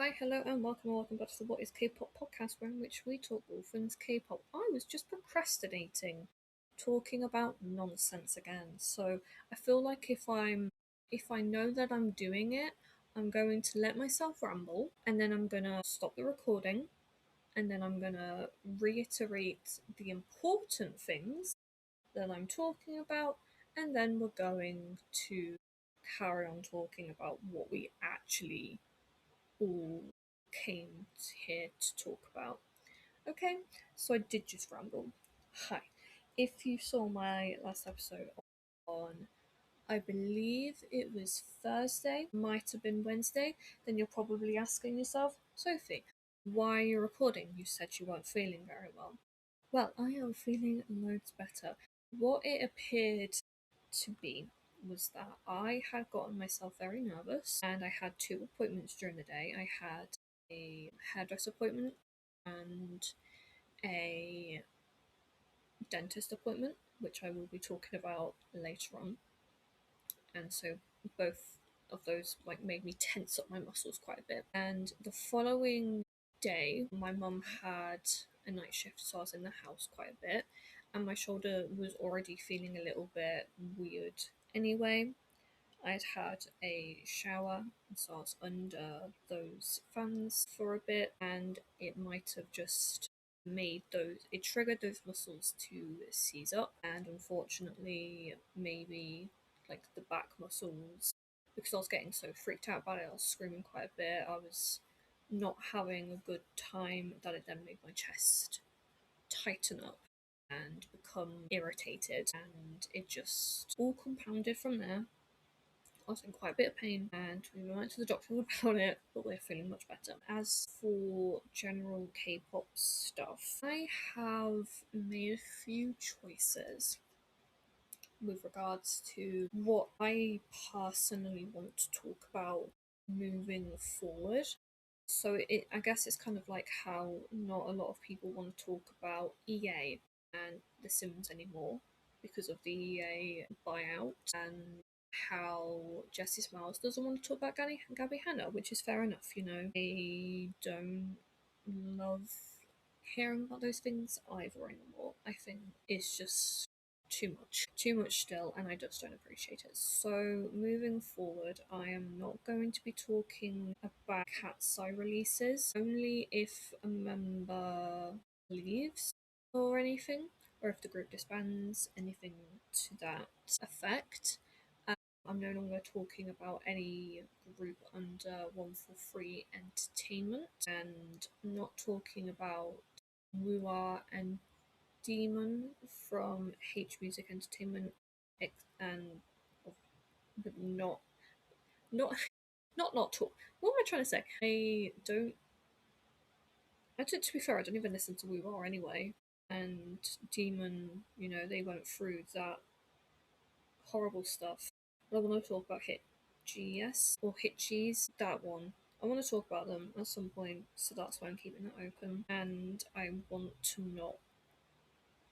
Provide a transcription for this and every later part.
Hi, hello, and welcome back to the What is K-pop podcast, where in which we talk all things K-pop. I was just procrastinating, talking about nonsense again. So I feel like if I know that I'm doing it, I'm going to let myself ramble, and then I'm gonna stop the recording, and then I'm gonna reiterate the important things that I'm talking about, and then we're going to carry on talking about what we actually all came here to talk about. Okay, so I did just ramble. Hi. If you saw my last episode on, I believe it was Thursday, might have been Wednesday, then you're probably asking yourself, Sophie, why are you recording? You said you weren't feeling very well. Well, I am feeling loads better. What it appeared to be was that I had gotten myself very nervous and I had two appointments during the day. I had a hairdresser appointment and a dentist appointment, which I will be talking about later on. And so both of those made me tense up my muscles quite a bit. And the following day, my mum had a night shift, so I was in the house quite a bit, and my shoulder was already feeling a little bit weird anyway. I'd had a shower, so I was under those fans for a bit, and it might have just it triggered those muscles to seize up, and unfortunately, maybe the back muscles, because I was getting so freaked out about it, I was screaming quite a bit, I was not having a good time, that it then made my chest tighten up and become irritated, and it just all compounded from there. I was in quite a bit of pain, and we went to the doctor about it, but we're feeling much better. As for general K-pop stuff, I have made a few choices with regards to what I personally want to talk about moving forward. So I guess it's kind of like how not a lot of people want to talk about EA and The Sims anymore because of the EA buyout, and how Jesse Smiles doesn't want to talk about Gabby Hanna, which is fair enough, you know. I don't love hearing about those things either anymore. I think it's just too much still, and I just don't appreciate it. So moving forward, I am not going to be talking about Cat's Eye releases, only if a member leaves or anything, or if the group disbands, anything to that effect. I'm no longer talking about any group under 143 Entertainment, and not talking about Wua and Demon from H Music Entertainment, and not not not talk. What am I trying to say? I don't. To be fair, I don't even listen to Woo anyway. And Demon, you know, they went through that horrible stuff. I want to talk about Hit GS or Hit G's, that one. I want to talk about them at some point, so that's why I'm keeping it open. And I want to not.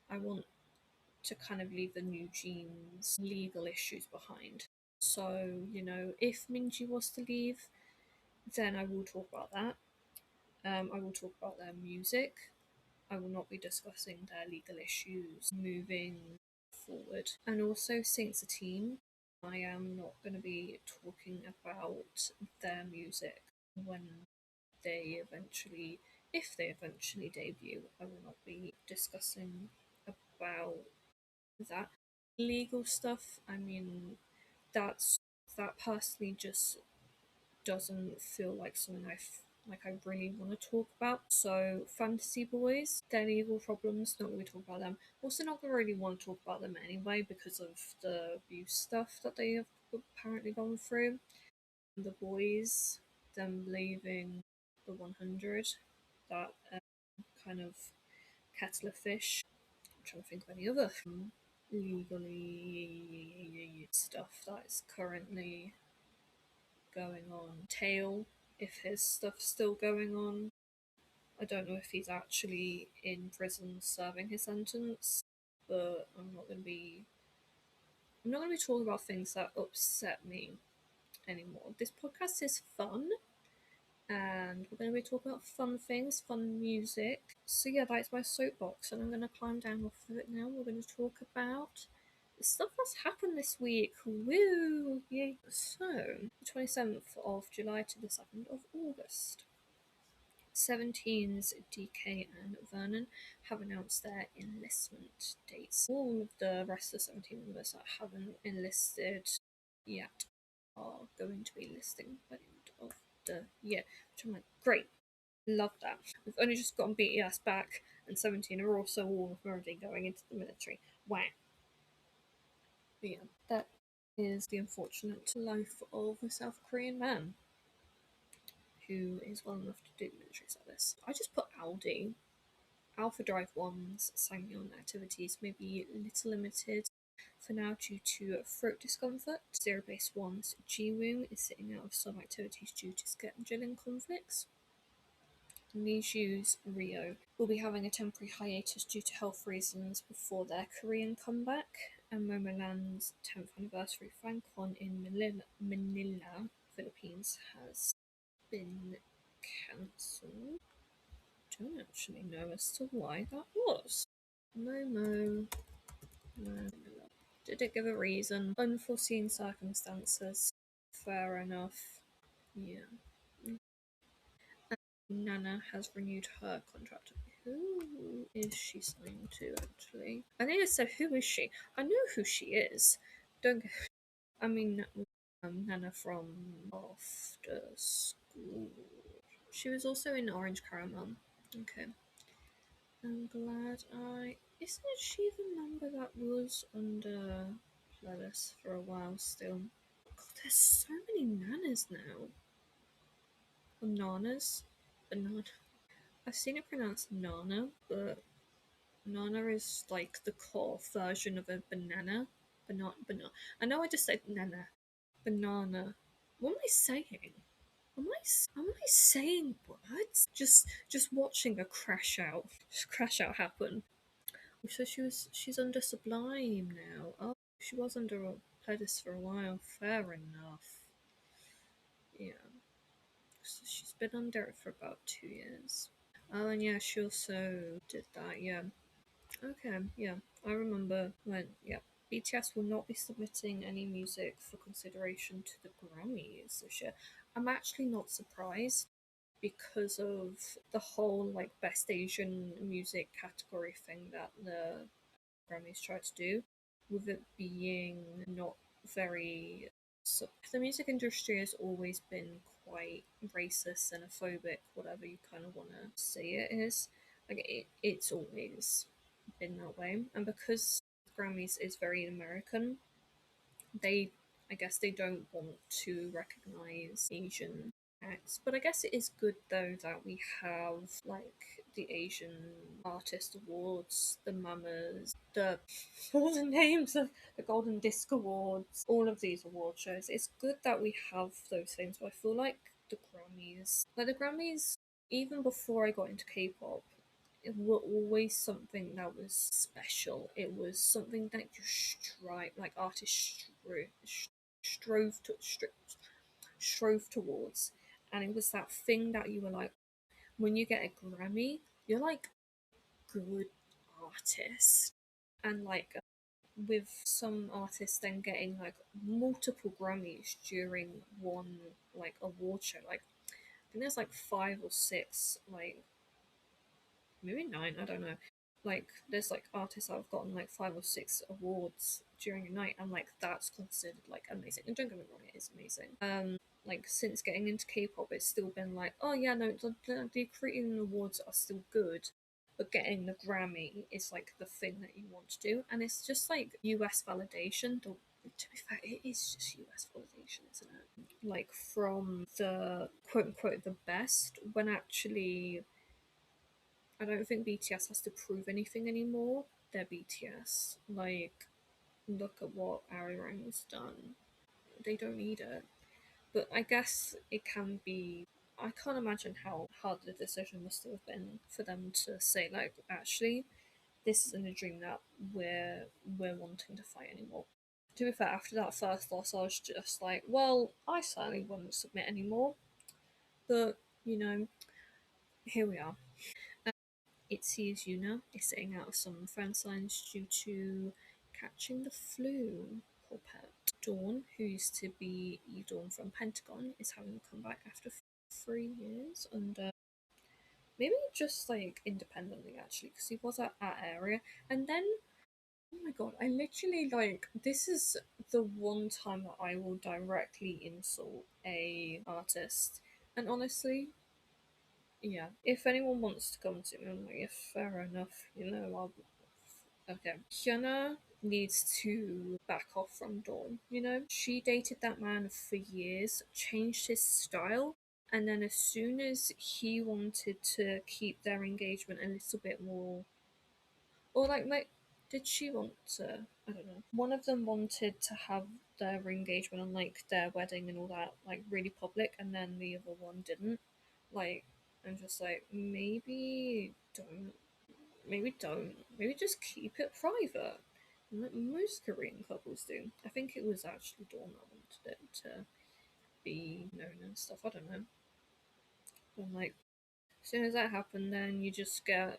I want to kind of leave the New Jeans legal issues behind. So, you know, if Minji was to leave, then I will talk about that. I will talk about their music. I will not be discussing their legal issues moving forward. And also Saints a Team, I am not going to be talking about their music when if they eventually debut. I will not be discussing about that legal stuff. I mean, that personally just doesn't feel like something I really want to talk about. So Fantasy Boys, their legal problems, not really talk about them. Also not gonna really want to talk about them anyway because of the abuse stuff that they have apparently gone through. The boys, them leaving the 100, that kind of kettle of fish. I'm trying to think of any other legally stuff that is currently going on. Tail, if his stuff's still going on. I don't know if he's actually in prison serving his sentence, but I'm not gonna be talking about things that upset me anymore. This podcast is fun, and and we're going to be talking about fun things, fun music. So yeah, that's my soapbox, and I'm going to climb down off of it now. We're going to talk about the stuff that's happened this week. Woo! Yay! So, the 27th of July to the 2nd of August. 17's DK and Vernon have announced their enlistment dates. All of the rest of the 17 members that haven't enlisted yet are going to be listing by the end of the year, which I'm like, great, love that. We've only just gotten BTS back, and 17 are also all already going into the military. Wow. But yeah, that is the unfortunate life of a South Korean man who is well enough to do military service. I just put Aldi. Alpha Drive 1's Sangyeon activities may be a little limited for now due to throat discomfort. Zero Base 1's Jiwoon is sitting out of some activities due to scheduling conflicts. Niju's Rio will be having a temporary hiatus due to health reasons before their Korean comeback, and Momoland's 10th anniversary FanCon in Manila, Philippines, has been cancelled. Don't actually know as to why that was. Momo. No. Did it give a reason? Unforeseen circumstances. Fair enough. Yeah. And Nana has renewed her contract. Who is she signed to, actually? I need to say, who is she? I know who she is. Don't. I mean, Nana from After School. She was also in Orange Caramel. Okay. I'm glad I. Isn't she the member that was under Pledis for a while still? God, there's so many nanas now. Or nanas? Banana. I've seen it pronounced nana, but nana is like the core version of a banana. Banana. I know I just said nana. Banana. What am I saying? Am I saying words? Just watching a crash out happen. So she's under Sublime now. Oh, she was under a Pledis for a while. Fair enough. Yeah. So she's been under it for about 2 years. Oh, and yeah, she also did that. Yeah. Okay. Yeah, I remember when. Yeah. BTS will not be submitting any music for consideration to the Grammys this year. I'm actually not surprised because of the whole like best Asian music category thing that the Grammys tried to do, with it being not very. So, the music industry has always been quite racist, xenophobic, whatever you kind of want to say it is. Like it's always been that way, and because Grammys is very American, they I guess they don't want to recognize Asian acts. But I guess it is good though that we have like the Asian Artist Awards, the Mamas, the all the names of the Golden Disc Awards, all of these award shows. It's good that we have those things, but I feel like the Grammys, even before I got into K-pop, it were always something that was special. It was something that you like artists strove towards, and it was that thing that you were like, when you get a Grammy, you're like good artist, and like with some artists then getting like multiple Grammys during one like award show, like I think there's like 5 or 6 like maybe 9, I don't know. Like there's like artists that have gotten like 5 or 6 awards during a night, and like that's considered like amazing. And don't get me wrong, it is amazing. Like since getting into K-pop, it's still been like, oh yeah, no, the Korean awards are still good, but getting the Grammy is like the thing that you want to do, and it's just like US validation. To be fair, it is just US validation, isn't it? Like from the quote unquote the best, when actually I don't think BTS has to prove anything anymore. They're BTS. Like, look at what Arirang's done. They don't need it. But I guess it can be. I can't imagine how hard the decision must have been for them to say, like, actually, this isn't a dream that we're wanting to fight anymore. To be fair, after that first loss, I was just like, well, I certainly wouldn't submit anymore. But you know, here we are. It sees Yuna is sitting out of some friend signs due to catching the flu. Poor pet. Dawn, who used to be Eve Dawn from Pentagon, is having come back after 3 years, and maybe just like independently actually, because he was at that area. And then, oh my god, I literally like this is the one time that I will directly insult a artist, and honestly, yeah, if anyone wants to come to me, I'm like, yeah, fair enough, I'll. Okay. Hyuna needs to back off from Dawn, She dated that man for years, changed his style, and then as soon as he wanted to keep their engagement a little bit more, or like did she want to? I don't know. One of them wanted to have their engagement and like their wedding and all that like really public, and then the other one didn't. Like, I'm just like, maybe don't, maybe just keep it private. Like most Korean couples do. I think it was actually Dawn that wanted it to be known and stuff. I don't know. And like, as soon as that happened, then you just get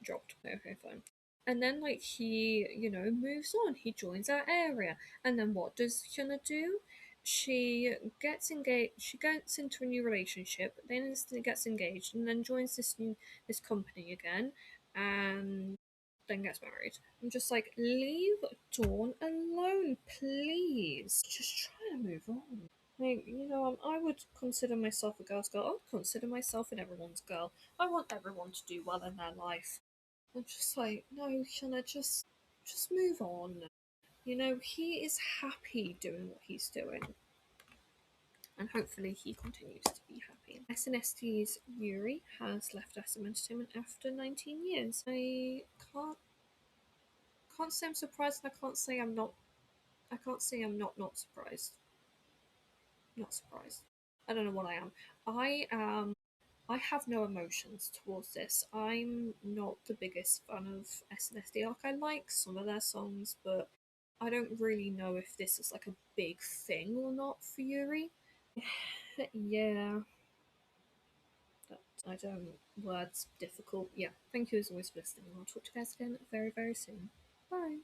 dropped. Okay, fine. And then like he, moves on. He joins our area, and then what does Hyuna do? She gets engaged. She gets into a new relationship, then instantly gets engaged, and then joins this company again, and then gets married. I'm just like, leave Dawn alone, please. Just try to move on. Like, I would consider myself a girl's girl. I would consider myself an everyone's girl. I want everyone to do well in their life. I'm just like, no, Shanna, just move on. He is happy doing what he's doing, and hopefully he continues to be happy. SNSD's Yuri has left SM Entertainment after 19 years. I can't say I'm surprised, and I can't say I'm not. I can't say I'm not surprised. Not surprised. I don't know what I am. I am. I have no emotions towards this. I'm not the biggest fan of SNSD. Like, I like some of their songs, but I don't really know if this is like a big thing or not for Yuri. Yeah, that I don't. Words difficult. Yeah, thank you as always for listening. I'll talk to you guys again very, very soon. Bye.